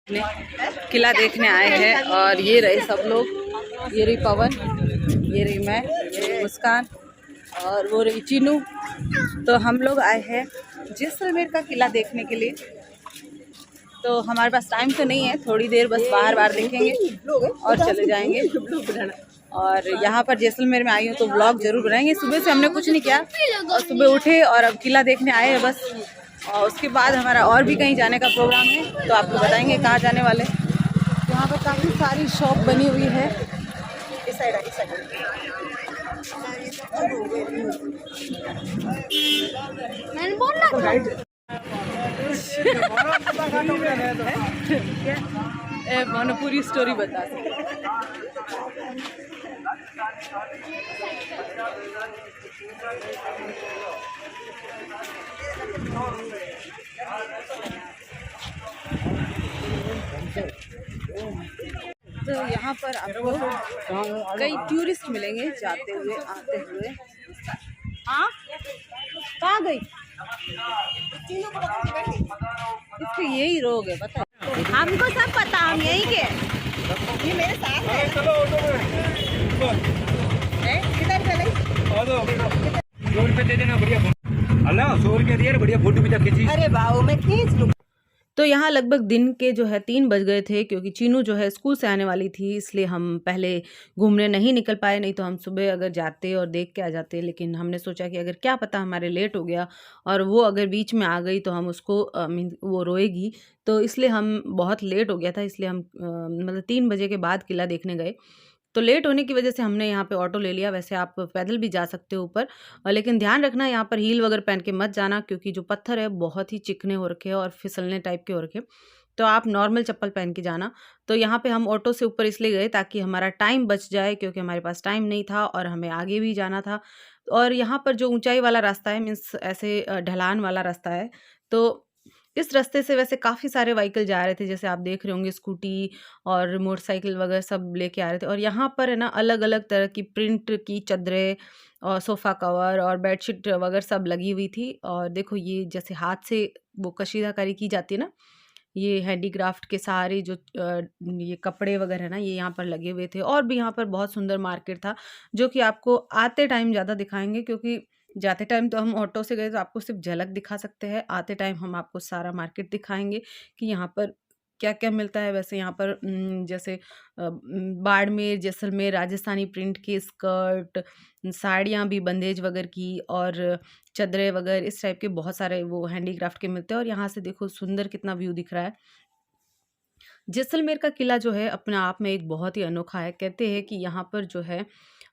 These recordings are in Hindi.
अपने किला देखने आए हैं और ये रहे सब लोग, ये रही पवन, ये रही मैं, ये रही मुस्कान और वो रही चीनू। तो हम लोग आए हैं जैसलमेर का किला देखने के लिए। तो हमारे पास टाइम तो नहीं है, थोड़ी देर बस बाहर बाहर देखेंगे और चले जाएंगे। और यहाँ पर जैसलमेर में आई हूँ तो ब्लॉग जरूर बनाएंगे। सुबह से हमने कुछ नहीं किया और सुबह उठे और अब किला देखने आए हैं बस। और उसके बाद हमारा और भी कहीं जाने का प्रोग्राम है, तो आपको बताएंगे कहाँ जाने वाले। यहाँ पर काफ़ी सारी शॉप बनी हुई है। इस साइड इस साइड मैंने बोला मैंने पूरी स्टोरी बता। तो यहाँ पर आपको कई टूरिस्ट मिलेंगे जाते हुए आते हुए। हाँ कहाँ गई? इसको यही रोग है पता है, हमको सब पता, हम यहीं के। ये मेरे साथ है। किधर चले? 100 रुपये दे देना, बढ़िया 100 रुपये दिए, बढ़िया फोटो भी खींची। अरे बाबू मैं खींच लूँ। तो यहाँ लगभग दिन के जो है 3 बज गए थे, क्योंकि चीनू जो है स्कूल से आने वाली थी, इसलिए हम पहले घूमने नहीं निकल पाए। नहीं तो हम सुबह अगर जाते और देख के आ जाते, लेकिन हमने सोचा कि अगर क्या पता हमारे लेट हो गया और वो अगर बीच में आ गई तो हम उसको वो रोएगी। तो इसलिए हम बहुत लेट हो गया था, इसलिए हम मतलब 3 बजे के बाद किला देखने गए। तो लेट होने की वजह से हमने यहाँ पे ऑटो ले लिया। वैसे आप पैदल भी जा सकते हो ऊपर, लेकिन ध्यान रखना यहाँ पर हील वगैरह पहन के मत जाना, क्योंकि जो पत्थर है बहुत ही चिकने हो रखे हैं और फिसलने टाइप के हो रखे हैं। तो आप नॉर्मल चप्पल पहन के जाना। तो यहाँ पे हम ऑटो से ऊपर इसलिए गए ताकि हमारा टाइम बच जाए, क्योंकि हमारे पास टाइम नहीं था और हमें आगे भी जाना था। और यहाँ पर जो ऊंचाई वाला रास्ता है, मीन्स ऐसे ढलान वाला रास्ता है, तो इस रास्ते से वैसे काफ़ी सारे व्हीकल जा रहे थे, जैसे आप देख रहे होंगे स्कूटी और मोटरसाइकिल वगैरह सब लेके आ रहे थे। और यहाँ पर है ना अलग-अलग तरह की प्रिंट की चादरें और सोफ़ा कवर और बेडशीट वगैरह सब लगी हुई थी। और देखो ये जैसे हाथ से वो कशीदाकारी की जाती है ना, ये हैंडीक्राफ्ट के सारे जो ये कपड़े वगैरह है ना, ये यहाँ पर लगे हुए थे। और भी यहाँ पर बहुत सुंदर मार्केट था, जो कि आपको आते टाइम ज़्यादा दिखाएँगे, क्योंकि जाते टाइम तो हम ऑटो से गए तो आपको सिर्फ झलक दिखा सकते हैं। आते टाइम हम आपको सारा मार्केट दिखाएँगे कि यहाँ पर क्या-क्या मिलता है। वैसे यहाँ पर जैसे बाड़मेर, जैसलमेर राजस्थानी प्रिंट की स्कर्ट, साड़ियाँ भी बंदेज वगैरह की और चादरें वगैरह इस टाइप के बहुत सारे वो हैंडीक्राफ्ट के मिलते हैं। और यहाँ से देखो सुंदर कितना व्यू दिख रहा है। जैसलमेर का किला जो है अपने आप में एक बहुत ही अनोखा है। कहते हैं कि यहाँ पर जो है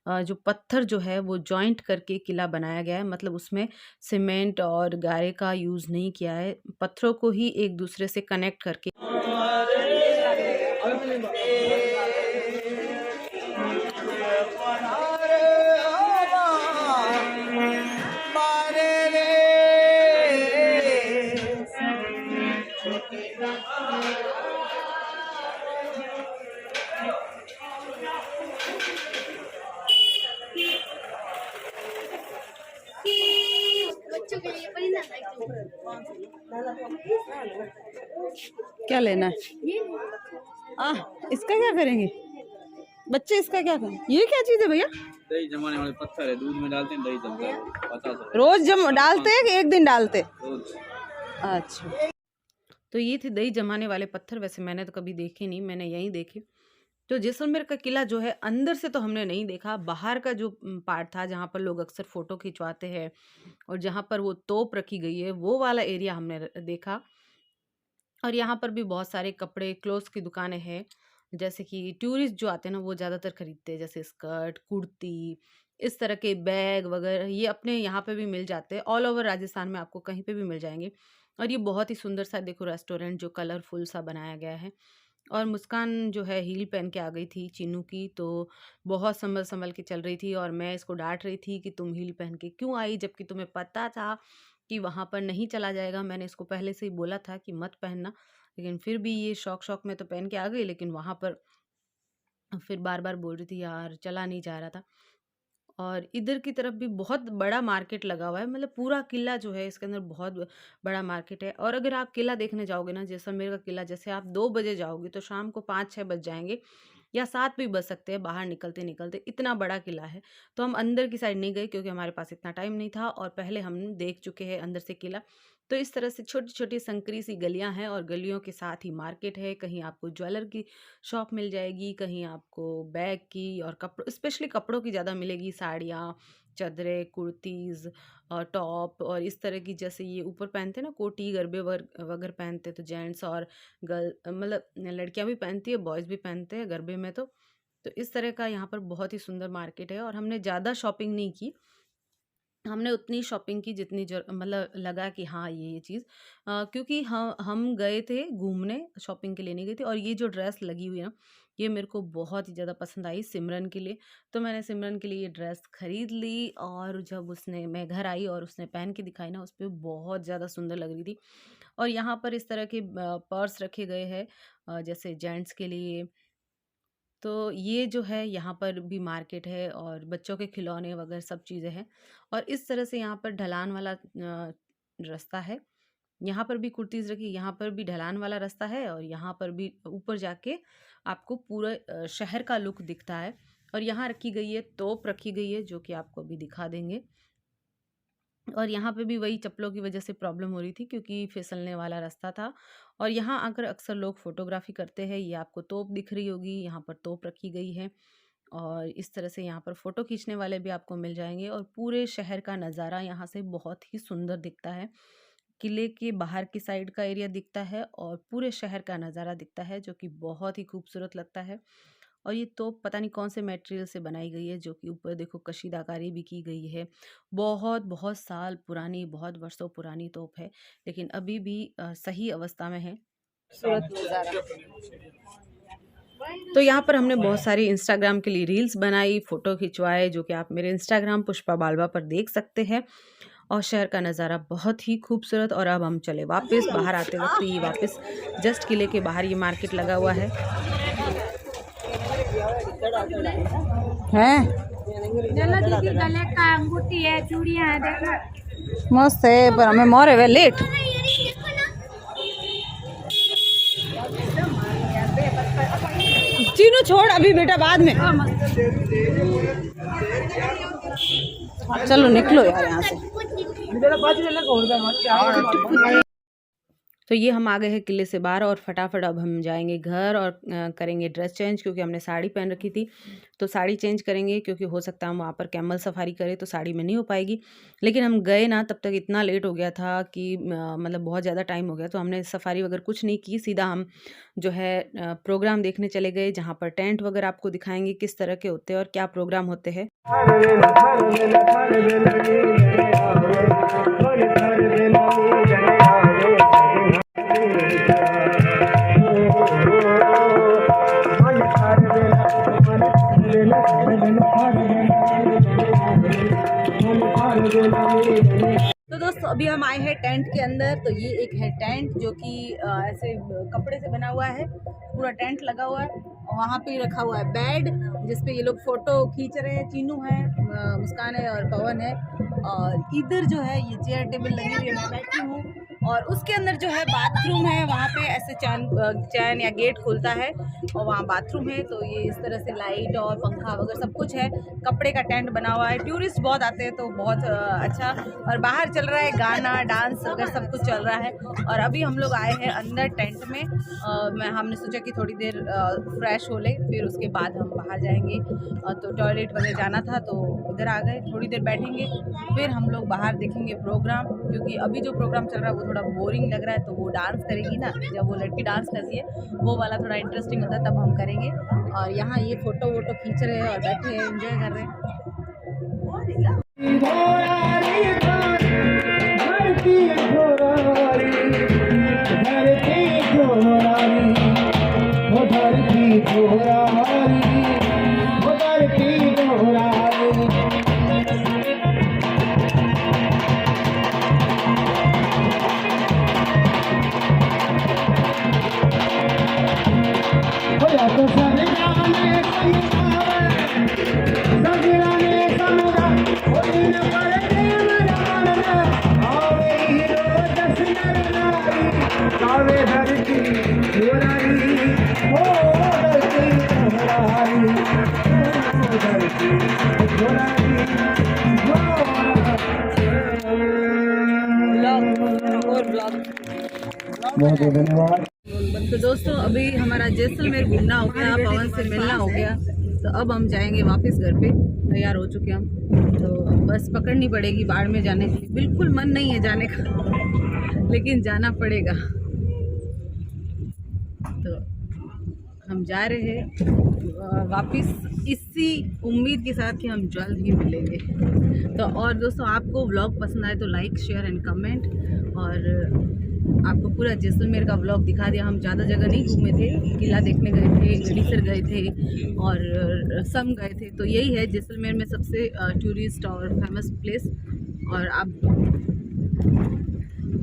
जो पत्थर जो है वो जॉइंट करके किला बनाया गया है, मतलब उसमें सीमेंट और गारे का यूज़ नहीं किया है, पत्थरों को ही एक दूसरे से कनेक्ट करके। क्या लेना है? इसका क्या करेंगे बच्चे? इसका क्या करें? ये क्या चीज़ है भैया? दही जमाने वाले पत्थर है, दूध में डालते हैं, दही जमता है, पता है। रोज जम डालते हैं कि एक दिन डालते? रोज। अच्छा, तो ये थे दही जमाने वाले पत्थर। वैसे मैंने तो कभी देखे नहीं, मैंने यहीं देखे। तो जैसलमेर का किला जो है अंदर से तो हमने नहीं देखा, बाहर का जो पार्ट था जहाँ पर लोग अक्सर फोटो खिंचवाते हैं और जहाँ पर वो तोप रखी गई है, वो वाला एरिया हमने देखा। और यहाँ पर भी बहुत सारे कपड़े क्लोथ्स की दुकानें हैं, जैसे कि टूरिस्ट जो आते हैं ना वो ज़्यादातर खरीदते हैं, जैसे स्कर्ट, कुर्ती, इस तरह के बैग वगैरह ये अपने यहाँ पे भी मिल जाते हैं। ऑल ओवर राजस्थान में आपको कहीं पे भी मिल जाएंगे। और ये बहुत ही सुंदर सा देखो रेस्टोरेंट जो कलरफुल सा बनाया गया है। और मुस्कान जो है हील पहन के आ गई थी चीनू की, तो बहुत संभल संभल के चल रही थी और मैं इसको डांट रही थी कि तुम हील पहन के क्यों आई, जबकि तुम्हें पता था कि वहाँ पर नहीं चला जाएगा। मैंने इसको पहले से ही बोला था कि मत पहनना, लेकिन फिर भी ये शौक शौक में तो पहन के आ गई, लेकिन वहाँ पर फिर बार बार बोल रही थी यार चला नहीं जा रहा था। और इधर की तरफ भी बहुत बड़ा मार्केट लगा हुआ है, मतलब पूरा किला जो है इसके अंदर बहुत बड़ा मार्केट है। और अगर आप किला देखने जाओगे ना, जैसलमेर का किला, जैसे आप 2 बजे जाओगे तो शाम को 5-6 बज जाएँगे या 7 भी बज सकते हैं बाहर निकलते-निकलते, इतना बड़ा किला है। तो हम अंदर की साइड नहीं गए क्योंकि हमारे पास इतना टाइम नहीं था और पहले हम देख चुके हैं अंदर से किला। तो इस तरह से छोटी-छोटी संकरी सी गलियाँ हैं और गलियों के साथ ही मार्केट है। कहीं आपको ज्वेलर की शॉप मिल जाएगी, कहीं आपको बैग की और स्पेशली कपड़ों की ज़्यादा मिलेगी, साड़ियाँ, चादरें, कुर्तीज़ और टॉप और इस तरह की, जैसे ये ऊपर पहनते हैं ना कोटी, गरबे वगैरह पहनते हैं, तो जेंट्स और मतलब लड़कियाँ भी पहनती है, बॉयज़ भी पहनते हैं गरबे में। तो इस तरह का यहाँ पर बहुत ही सुंदर मार्केट है और हमने ज़्यादा शॉपिंग नहीं की। हमने उतनी शॉपिंग की जितनी मतलब लगा कि हाँ ये चीज़, क्योंकि हम गए थे घूमने, शॉपिंग के लिए नहीं गए थे। और ये जो ड्रेस लगी हुई है ना, ये मेरे को बहुत ही ज़्यादा पसंद आई सिमरन के लिए। तो मैंने सिमरन के लिए ये ड्रेस खरीद ली और जब मैं घर आई और उसने पहन के दिखाई ना, उस पर बहुत ज़्यादा सुंदर लग रही थी। और यहाँ पर इस तरह के पर्स रखे गए हैं, जैसे जेंट्स के लिए। तो ये जो है यहाँ पर भी मार्केट है और बच्चों के खिलौने वगैरह सब चीज़ें हैं। और इस तरह से यहाँ पर ढलान वाला रास्ता है। यहाँ पर भी कुर्तीज़ रखी, यहाँ पर भी ढलान वाला रास्ता है और यहाँ पर भी ऊपर जाके आपको पूरा शहर का लुक दिखता है। और यहाँ रखी गई है तोप, रखी गई है जो कि आपको अभी दिखा देंगे। और यहाँ पे भी वही चप्पलों की वजह से प्रॉब्लम हो रही थी क्योंकि फिसलने वाला रास्ता था। और यहाँ आकर अक्सर लोग फ़ोटोग्राफ़ी करते हैं। ये आपको तोप दिख रही होगी, यहाँ पर तोप रखी गई है और इस तरह से यहाँ पर फ़ोटो खींचने वाले भी आपको मिल जाएँगे। और पूरे शहर का नज़ारा यहाँ से बहुत ही सुंदर दिखता है। किले के बाहर की साइड का एरिया दिखता है और पूरे शहर का नज़ारा दिखता है, जो कि बहुत ही खूबसूरत लगता है। और ये तोप पता नहीं कौन से मटेरियल से बनाई गई है, जो कि ऊपर देखो कशीदाकारी भी की गई है। बहुत बहुत साल पुरानी, बहुत वर्षों पुरानी तोप है, लेकिन अभी भी सही अवस्था में है। खूबसूरत नज़ारा। तो यहाँ पर हमने बहुत सारी इंस्टाग्राम के लिए रील्स बनाई, फ़ोटो खिंचवाए, जो कि आप मेरे इंस्टाग्राम पुष्पा बालवा पर देख सकते हैं। और शहर का नज़ारा बहुत ही खूबसूरत। और अब हम चले वापस, बाहर आते वक्त ये वापस जस्ट किले के बाहर ये मार्केट लगा हुआ है। अंगूठी है, चूड़ियां है, देखो मस्त है, पर हमें मोर है लेट। चीनू छोड़ अभी बेटा, बाद में। चलो निकलो यार यहाँ से। तो ये हम आ गए हैं किले से बाहर और फटाफट अब हम जाएंगे घर और करेंगे ड्रेस चेंज, क्योंकि हमने साड़ी पहन रखी थी। तो साड़ी चेंज करेंगे क्योंकि हो सकता है हम वहाँ पर कैमल सफारी करें तो साड़ी में नहीं हो पाएगी। लेकिन हम गए ना, तब तक इतना लेट हो गया था कि मतलब बहुत ज़्यादा टाइम हो गया, तो हमने सफारी वगैरह कुछ नहीं की। सीधा हम जो है प्रोग्राम देखने चले गए, जहाँ पर टेंट वगैरह आपको दिखाएंगे किस तरह के होते हैं और क्या प्रोग्राम होते हैं। तो दोस्तों अभी हम आए हैं टेंट के अंदर। तो ये एक है टेंट जो कि ऐसे कपड़े से बना हुआ है, पूरा टेंट लगा हुआ है। और वहाँ पे रखा हुआ है बेड, जिसपे ये लोग फोटो खींच रहे हैं। चीनू है, मुस्कान है और पवन है। और इधर जो है ये चेयर टेबल लगी हुई है, मैं बैठी हूँ। और उसके अंदर जो है बाथरूम है, वहाँ पे ऐसे चैन या गेट खुलता है और वहाँ बाथरूम है। तो ये इस तरह से लाइट और पंखा वगैरह सब कुछ है। कपड़े का टेंट बना हुआ है, टूरिस्ट बहुत आते हैं तो बहुत अच्छा। और बाहर चल रहा है गाना, डांस वगैरह सब कुछ चल रहा है। और अभी हम लोग आए हैं अंदर टेंट में। हमने सोचा कि थोड़ी देर फ्रेश हो ले, फिर उसके बाद हम बाहर जाएंगे। तो टॉयलेट वगैरह जाना था तो इधर आ गए, थोड़ी देर बैठेंगे, फिर हम लोग बाहर देखेंगे प्रोग्राम। क्योंकि अभी जो प्रोग्राम चल रहा है वो थोड़ा बोरिंग लग रहा है। तो वो डांस करेगी ना, जब वो लड़की डांस करती है वो वाला थोड़ा इंटरेस्टिंग होता है, तब हम करेंगे। और यहाँ ये फोटो वोटो खींच रहे हैं और बैठे हैं, एंजॉय कर रहे हैं। तो बहुत बहुत धन्यवाद। तो दोस्तों अभी हमारा जैसलमेर घूमना हो गया, पवन से मिलना हो गया, तो अब हम जाएंगे वापस घर पे। तैयार हो चुके हम, तो बस पकड़नी पड़ेगी बाढ़ में जाने के लिए। बिल्कुल मन नहीं है जाने का, लेकिन जाना पड़ेगा। तो हम जा रहे हैं वापस इसी उम्मीद के साथ कि हम जल्द ही मिलेंगे। तो और दोस्तों आपको व्लॉग पसंद आए तो लाइक शेयर एंड कमेंट। और आपको पूरा जैसलमेर का व्लॉग दिखा दिया। हम ज़्यादा जगह नहीं घूमे थे, किला देखने गए थे, गड़ीसर गए थे और सम गए थे। तो यही है जैसलमेर में सबसे टूरिस्ट और फेमस प्लेस। और आप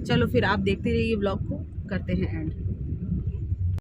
चलो फिर आप देखते रहिए व्लॉग को, करते हैं एंड।